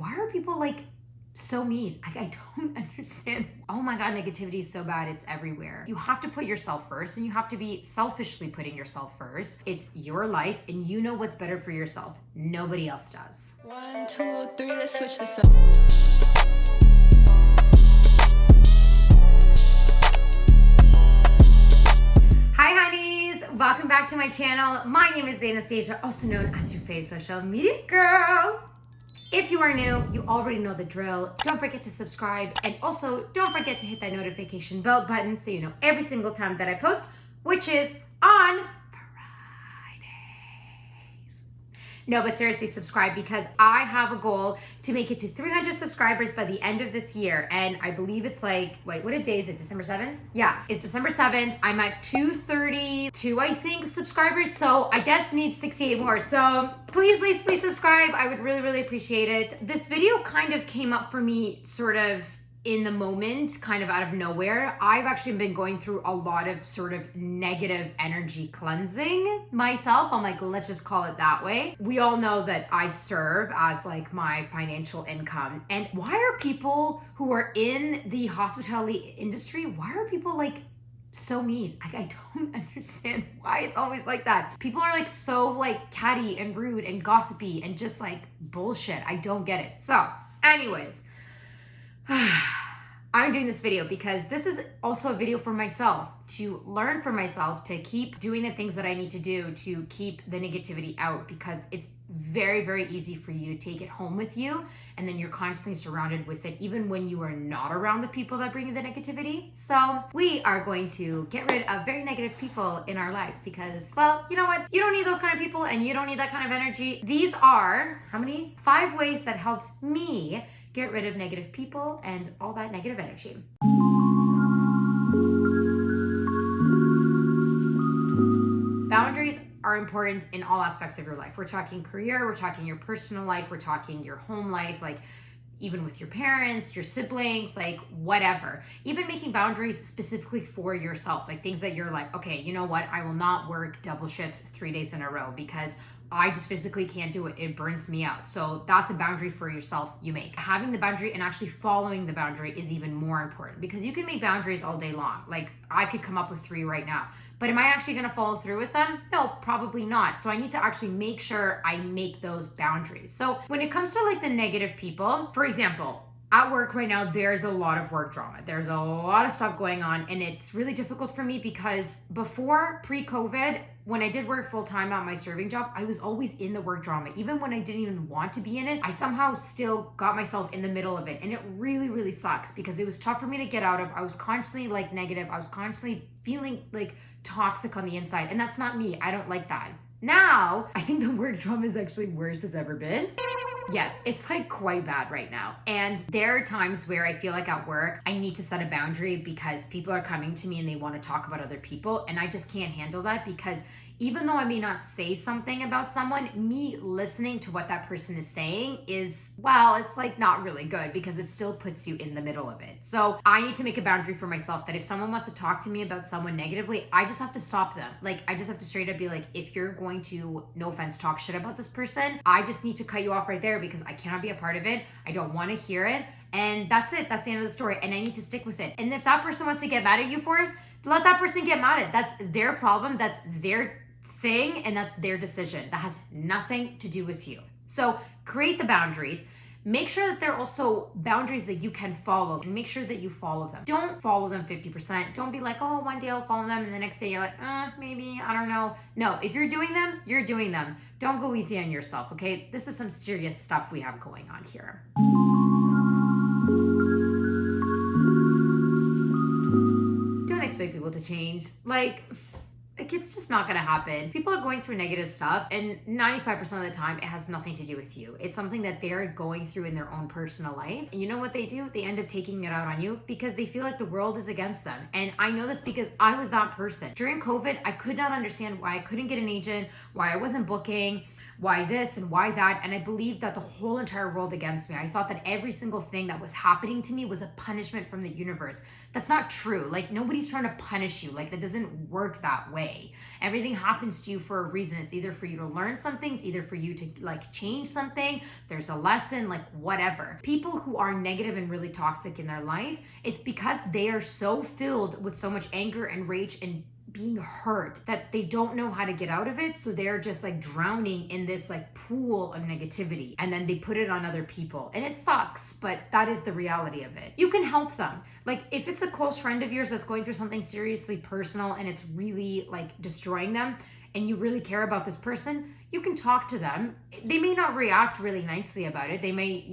Why are people like so mean? I don't understand. Oh my God, negativity is so bad. It's everywhere. You have to put yourself first, and you have to be selfishly putting yourself first. It's your life and you know what's better for yourself. Nobody else does. 1, 2, 3, let's switch this up. Hi honeys, welcome back to my channel. My name is Anastasia, also known as your fave social media girl. If you are new, you already know the drill. Don't forget to subscribe, and also don't forget to hit that notification bell button so you know every single time that I post, which is on Fridays. No, but seriously, subscribe, because I have a goal to make it to 300 subscribers by the end of this year. And I believe it's like, wait, what day is it? December 7th? Yeah, it's December 7th. I'm at 232, I think, subscribers. So I just need 68 more. So please subscribe. I would really appreciate it. This video kind of came up for me sort of in the moment, kind of out of nowhere. I've actually been going through a lot of sort of negative energy cleansing myself. I'm like, let's just call it that way. We all know that I serve as like my financial income. And why are people who are in the hospitality industry, why are people like so mean? I don't understand why it's always like that. People are like so like catty and rude and gossipy and just like bullshit. I don't get it. So anyways, I'm doing this video because this is also a video for myself, to learn from myself, to keep doing the things that I need to do to keep the negativity out, because it's very easy for you to take it home with you, and then you're constantly surrounded with it even when you are not around the people that bring you the negativity. So we are going to get rid of very negative people in our lives because, well, you know what? You don't need those kind of people and you don't need that kind of energy. These are, how many? 5 ways that helped me get rid of negative people and all that negative energy. Boundaries are important in all aspects of your life. We're talking career, we're talking your personal life, we're talking your home life, like even with your parents, your siblings, like whatever. Even making boundaries specifically for yourself, like things that you're like, okay, you know what? I will not work double shifts 3 days in a row because I just physically can't do it. It burns me out. So that's a boundary for yourself you make. Having the boundary and actually following the boundary is even more important, because you can make boundaries all day long. Like I could come up with 3 right now, but am I actually gonna follow through with them? No, probably not. So I need to actually make sure I make those boundaries. So when it comes to like the negative people, for example, at work right now, there's a lot of work drama. There's a lot of stuff going on, and it's really difficult for me because before, pre-COVID, when I did work full-time at my serving job, I was always in the work drama. Even when I didn't even want to be in it, I somehow still got myself in the middle of it. And it really sucks because it was tough for me to get out of. I was constantly like negative. I was constantly feeling like toxic on the inside. And that's not me. I don't like that. Now, I think the work drama is actually worse as ever been. Yes, it's like quite bad right now. And there are times where I feel like at work, I need to set a boundary because people are coming to me and they want to talk about other people. And I just can't handle that, because even though I may not say something about someone, me listening to what that person is saying is, well, it's like not really good because it still puts you in the middle of it. So I need to make a boundary for myself that if someone wants to talk to me about someone negatively, I just have to stop them. Like I just have to straight up be like, if you're going to, no offense, talk shit about this person, I just need to cut you off right there because I cannot be a part of it. I don't want to hear it. And that's it. That's the end of the story. And I need to stick with it. And if that person wants to get mad at you for it, let that person get mad at it. That's their problem. That's their thing, and that's their decision. That has nothing to do with you. So create the boundaries. Make sure that they're also boundaries that you can follow, and make sure that you follow them. Don't follow them 50%. Don't be like, oh, one day I'll follow them, and the next day you're like, maybe, I don't know. No, if you're doing them, you're doing them. Don't go easy on yourself, okay? This is some serious stuff we have going on here. Don't expect people to change. Like it's just not gonna happen. People are going through negative stuff, and 95% of the time, it has nothing to do with you. It's something that they're going through in their own personal life. And you know what they do? They end up taking it out on you because they feel like the world is against them. And I know this because I was that person. During COVID, I could not understand why I couldn't get an agent, why I wasn't booking, why this and why that. And I believed that the whole entire world against me. I thought that every single thing that was happening to me was a punishment from the universe. That's not true. Like, nobody's trying to punish you. Like, that doesn't work that way. Everything happens to you for a reason. It's either for you to learn something, it's either for you to like change something, there's a lesson, like whatever. People who are negative and really toxic in their life, it's because they are so filled with so much anger and rage and being hurt that they don't know how to get out of it. So they're just like drowning in this like pool of negativity, and then they put it on other people, and it sucks, but that is the reality of it. You can help them. Like, if it's a close friend of yours that's going through something seriously personal and it's really like destroying them, and you really care about this person, you can talk to them. They may not react really nicely about it. They may,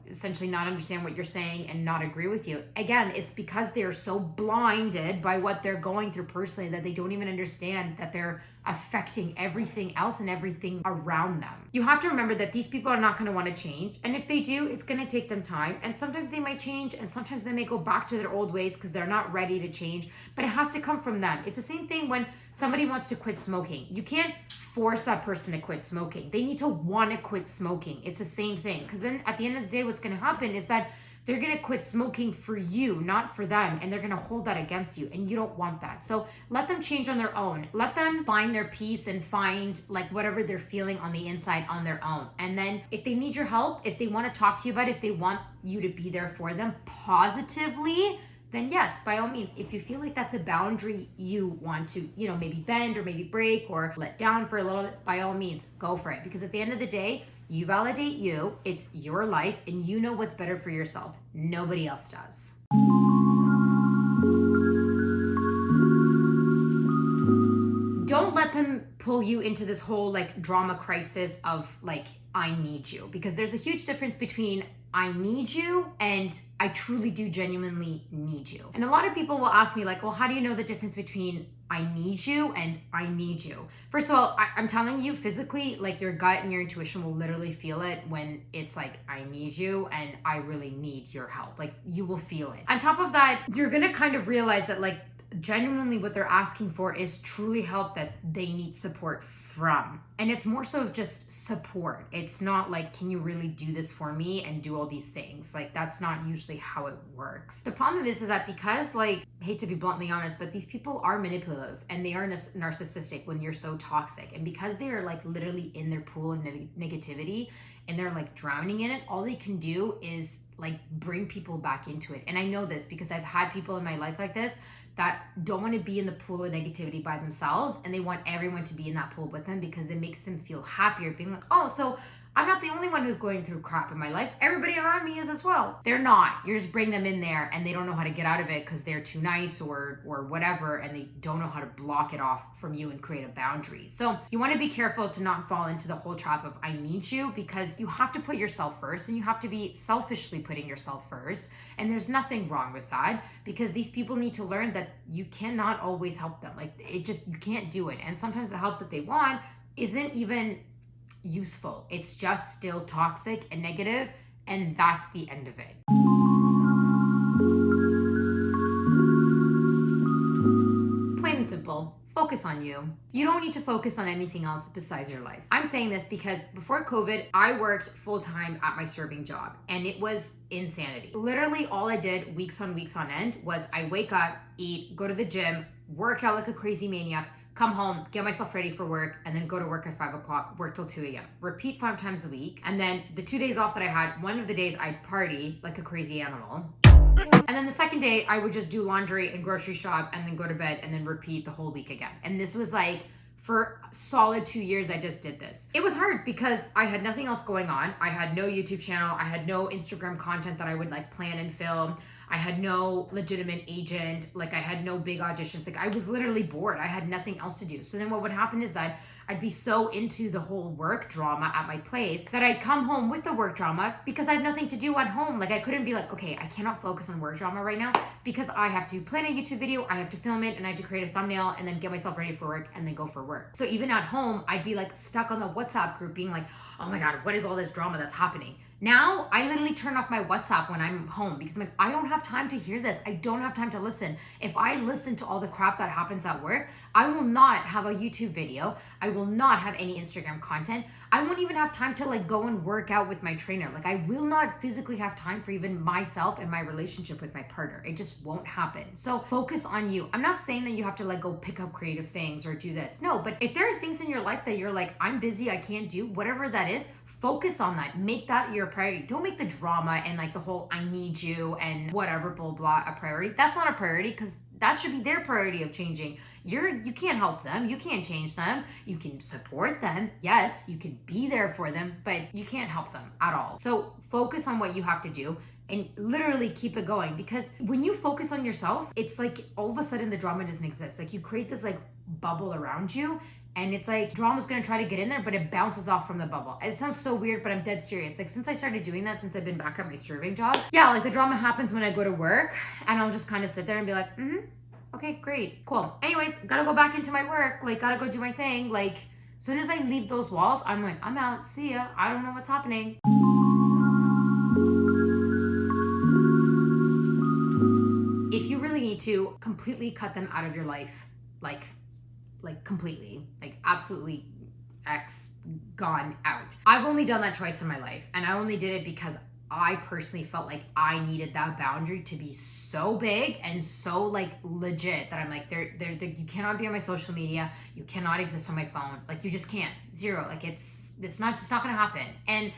essentially not understand what you're saying and not agree with you. Again, it's because they're so blinded by what they're going through personally that they don't even understand that they're affecting everything else and everything around them. You have to remember that these people are not going to want to change. And if they do, it's going to take them time. And sometimes they might change, and sometimes they may go back to their old ways because they're not ready to change. But it has to come from them. It's the same thing when somebody wants to quit smoking. You can't force that person to quit smoking. They need to want to quit smoking. It's the same thing. Because then at the end of the day, what's going to happen is that they're going to quit smoking for you, not for them. And they're going to hold that against you. And you don't want that. So let them change on their own. Let them find their peace and find like whatever they're feeling on the inside on their own. And then if they need your help, if they want to talk to you about it, if they want you to be there for them positively, then yes, by all means. If you feel like that's a boundary you want to, maybe bend or maybe break or let down for a little bit, by all means, go for it. Because at the end of the day, you validate you, it's your life, and you know what's better for yourself. Nobody else does. Don't let them pull you into this whole like drama crisis of like, I need you. Because there's a huge difference between I need you and I truly do genuinely need you. And a lot of people will ask me like, well, how do you know the difference between I need you and I need you? First of all, I'm telling you physically, like your gut and your intuition will literally feel it when it's like, I need you and I really need your help. Like, you will feel it. On top of that, you're gonna kind of realize that like genuinely what they're asking for is truly help that they need support from. And it's more so of just support. It's not like, can you really do this for me and do all these things? Like, that's not usually how it works. The problem is that because, like, I hate to be bluntly honest, but these people are manipulative and they are narcissistic when you're so toxic. And because they are like literally in their pool of negativity and they're like drowning in it, all they can do is like bring people back into it. And I know this because I've had people in my life like this that don't want to be in the pool of negativity by themselves, and they want everyone to be in that pool with them because it makes them feel happier, being like, oh, so I'm not the only one who's going through crap in my life. Everybody around me is as well. They're not. You just bring them in there and they don't know how to get out of it because they're too nice or whatever, and they don't know how to block it off from you and create a boundary. So you want to be careful to not fall into the whole trap of I need you, because you have to put yourself first and you have to be selfishly putting yourself first. And there's nothing wrong with that, because these people need to learn that you cannot always help them. Like, you can't do it. And sometimes the help that they want isn't even useful. It's just still toxic and negative, and that's the end of it. Plain and simple. Focus on you. You don't need to focus on anything else besides your life. I'm saying this because before COVID, I worked full-time at my serving job, and it was insanity. Literally all I did weeks on end was I wake up, eat, go to the gym, work out like a crazy maniac, come home, get myself ready for work, and then go to work at 5 o'clock, work till 2 a.m. Repeat 5 times a week. And then the 2 days off that I had, one of the days I'd party like a crazy animal. And then the second day I would just do laundry and grocery shop and then go to bed and then repeat the whole week again. And this was like, for a solid 2 years, I just did this. It was hard because I had nothing else going on. I had no YouTube channel. I had no Instagram content that I would like plan and film. I had no legitimate agent. Like, I had no big auditions. Like, I was literally bored. I had nothing else to do. So then what would happen is that I'd be so into the whole work drama at my place that I'd come home with the work drama because I have nothing to do at home. Like, I couldn't be like, okay, I cannot focus on work drama right now because I have to plan a YouTube video, I have to film it, and I have to create a thumbnail and then get myself ready for work and then go for work. So even at home, I'd be like stuck on the WhatsApp group being like, oh my God, what is all this drama that's happening? Now, I literally turn off my WhatsApp when I'm home because I'm like, I don't have time to hear this. I don't have time to listen. If I listen to all the crap that happens at work, I will not have a YouTube video. I will not have any Instagram content. I won't even have time to like go and work out with my trainer. Like I will not physically have time for even myself and my relationship with my partner. It just won't happen. So focus on you. I'm not saying that you have to like go pick up creative things or do this. No, but if there are things in your life that you're like, I'm busy, I can't do, whatever that is, focus on that. Make that your priority. Don't make the drama and like the whole I need you and whatever blah blah a priority. That's not a priority because that should be their priority of changing. You can't help them. You can't change them. You can support them. Yes, you can be there for them, but you can't help them at all. So focus on what you have to do and literally keep it going, because when you focus on yourself, it's like all of a sudden the drama doesn't exist. Like you create this like bubble around you. And it's like drama's gonna try to get in there, but it bounces off from the bubble. It sounds so weird, but I'm dead serious. Like since I started doing that, since I've been back at my serving job, yeah, like the drama happens when I go to work and I'll just kind of sit there and be like, okay, great, cool. Anyways, gotta go back into my work, like gotta go do my thing. Like as soon as I leave those walls, I'm like, I'm out, see ya. I don't know what's happening. If you really need to completely cut them out of your life, like completely, like absolutely gone out. I've only done that twice in my life, and I only did it because I personally felt like I needed that boundary to be so big and so like legit that I'm like, you cannot be on my social media, you cannot exist on my phone, like you just can't, zero, like it's not gonna happen. And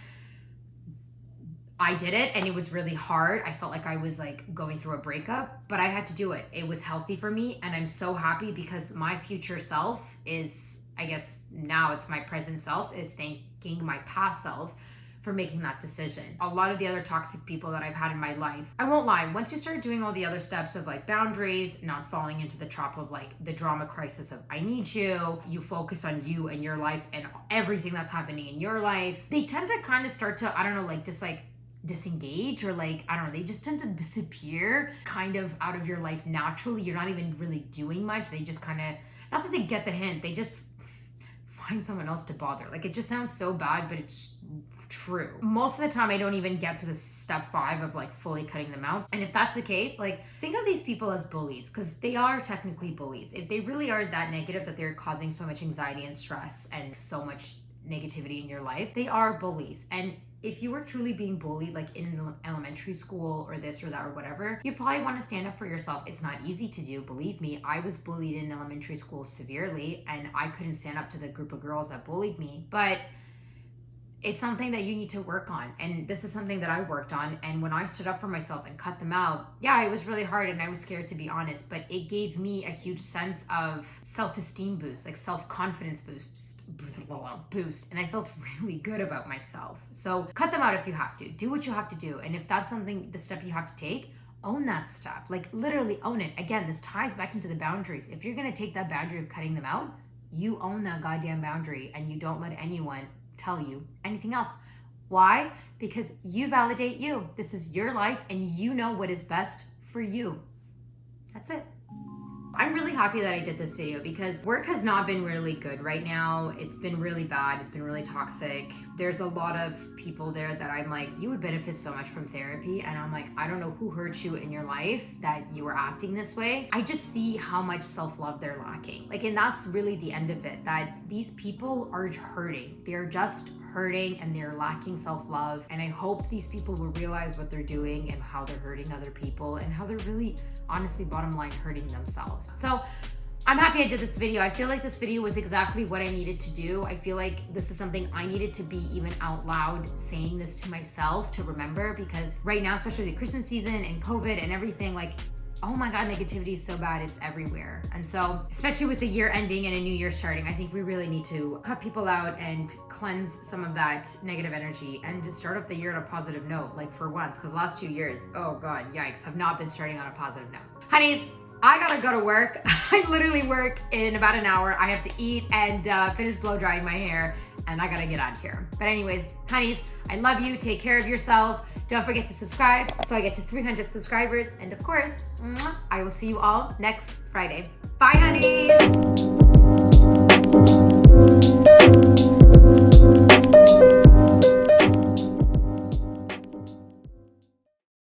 I did it and it was really hard. I felt like I was like going through a breakup, but I had to do it. It was healthy for me, and I'm so happy because my future self is, I guess now it's my present self, is thanking my past self for making that decision. A lot of the other toxic people that I've had in my life, I won't lie, once you start doing all the other steps of like boundaries, not falling into the trap of like the drama crisis of I need you, you focus on you and your life and everything that's happening in your life, they tend to kind of start to, I don't know, like just like disengage, or like, I don't know, they just tend to disappear kind of out of your life naturally. You're not even really doing much. They just kind of, not that they get the hint, they just find someone else to bother. Like it just sounds so bad, but it's true. Most of the time I don't even get to the step 5 of like fully cutting them out. And if that's the case, like think of these people as bullies, because they are technically bullies. If they really are that negative that they're causing so much anxiety and stress and so much negativity in your life, they are bullies. And if you were truly being bullied, like in elementary school or this or that or whatever, you probably want to stand up for yourself. It's not easy to do, believe me. I was bullied in elementary school severely, and I couldn't stand up to the group of girls that bullied me. But it's something that you need to work on. And this is something that I worked on. And when I stood up for myself and cut them out, yeah, it was really hard and I was scared, to be honest, but it gave me a huge sense of self-esteem boost, like self-confidence boost. And I felt really good about myself. So cut them out if you have to. Do what you have to do. And if that's something, the step you have to take, own that step. Like literally own it. Again, this ties back into the boundaries. If you're going to take that boundary of cutting them out, you own that goddamn boundary and you don't let anyone tell you anything else. Why? Because you validate you. This is your life and you know what is best for you. That's it. I'm really happy that I did this video because work has not been really good right now. It's been really bad. It's been really toxic. There's a lot of people there that I'm like, you would benefit so much from therapy. And I'm like, I don't know who hurt you in your life that you were acting this way. I just see how much self-love they're lacking. Like, and that's really the end of it, that these people are hurting. They're just hurting and they're lacking self-love. And I hope these people will realize what they're doing and how they're hurting other people and how they're really, honestly, bottom line, hurting themselves. So I'm happy I did this video. I feel like this video was exactly what I needed to do. I feel like this is something I needed to be even out loud saying this to myself to remember, because right now, especially the Christmas season and COVID and everything, like, oh my God, negativity is so bad, it's everywhere. And so, especially with the year ending and a new year starting, I think we really need to cut people out and cleanse some of that negative energy and to start off the year on a positive note, like for once, because last 2 years, oh God, yikes, have not been starting on a positive note. Honeys, I gotta go to work. I literally work in about an hour. I have to eat and finish blow drying my hair, and I gotta get out of here. But anyways, honeys, I love you. Take care of yourself. Don't forget to subscribe so I get to 300 subscribers. And of course, I will see you all next Friday. Bye, honeys.